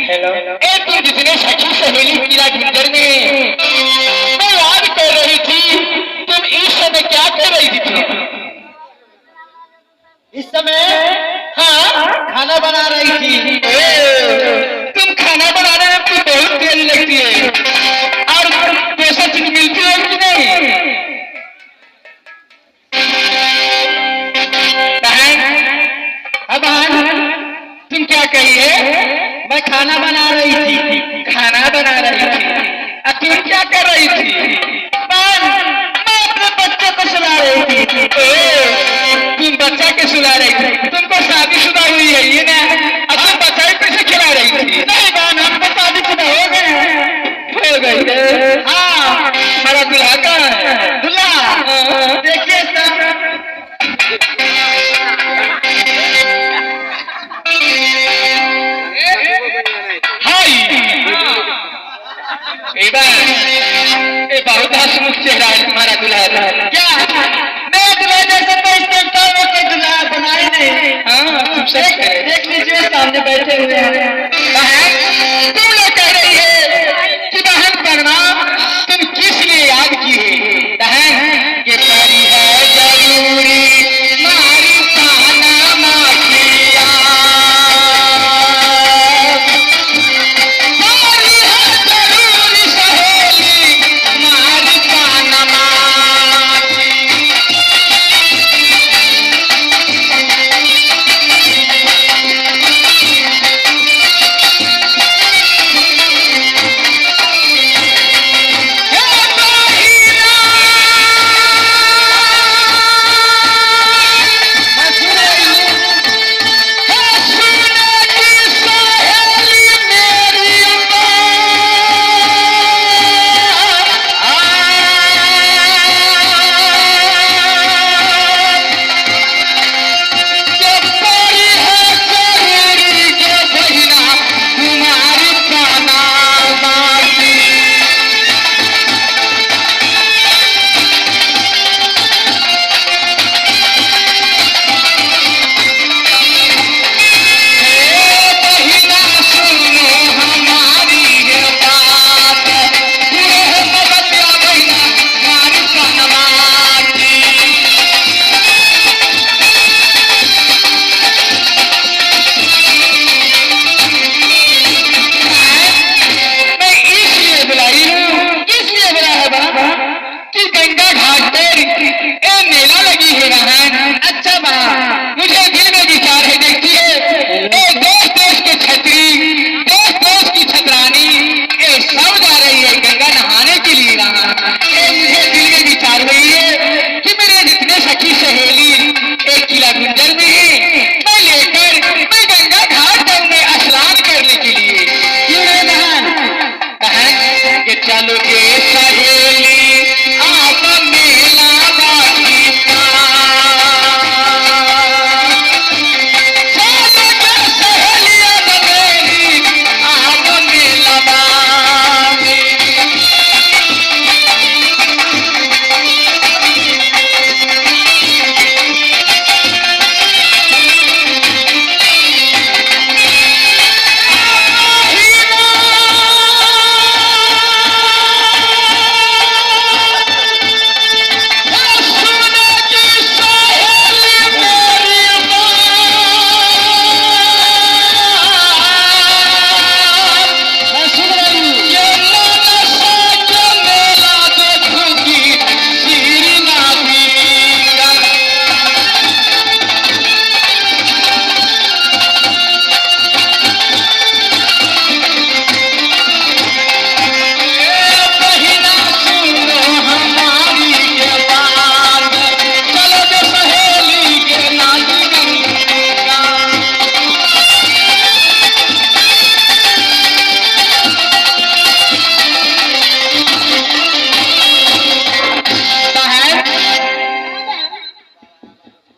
Hello ए तुम जितने सखी सहेली मीरा गुंजर में मैं याद कर रही थी, तुम इस समय क्या कर रही थी? इस समय हाँ खाना बना रही थी। तुम खाना बनाने में तो बहुत देर लगती है, और पैसा चीज मिलती है कि नहीं? बहन तुम क्या कही है? मैं खाना बना रही थी। खाना बना रही थी, और तुम क्या कर रही थी? मैं अपने बच्चे को सुला रही थी। तुम बच्चा के सुला रही थी? तुमको शादीशुदा हुई है ये ना, और तुम बच्चा ही कैसे खिला रही थी? नहीं बहन, हमको शादीशुदा हो गए हैं। हो गई है? हाँ। हमारा दूल्हा कहाँ है? दूल्हा देखिए सब। ये बहुत हंसमुख चेहरा है तुम्हारा दूल्हा का। क्या मैं दूल्हा जैसे तो इस संसार में कोई दूल्हा बना ही नहीं। हाँ तुम सच कह रहे देख लीजिए सामने बैठे हुए हैं। बहन तुम लोग कह रही है कि बहन प्रणाम, तुम किस लिए याद की है? बहन ये परी है जरूरी मारी ताना माखिया, मारी है जरूरी सहेली मारी ताना माखी।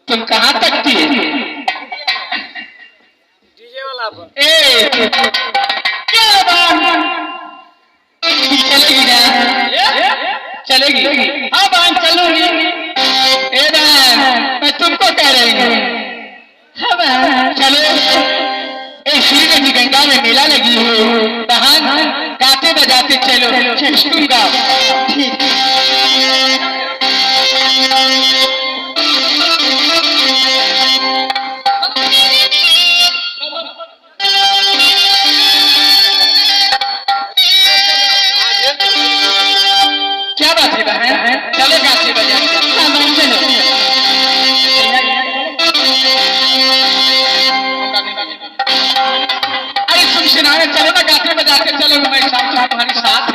तुम कहाँ तक थी? डीजे वाला पर। क्या बात? चलेगी ना? चलेगी? हाँ बहन चलूंगी। बहन मैं तुमको कह रही हूँ, हाँ बहन चलो श्रीमती गंगा गांव में मेला लगी है, बहन गाते बजाते चलो, तुम गाओ। क्या बात है बहन, चलो गाते बजाते। हाँ बहन चलो। अरे सुन सुनाए चलो ना, गाते बजाते चलो, मैं साथ साथ हमारे साथ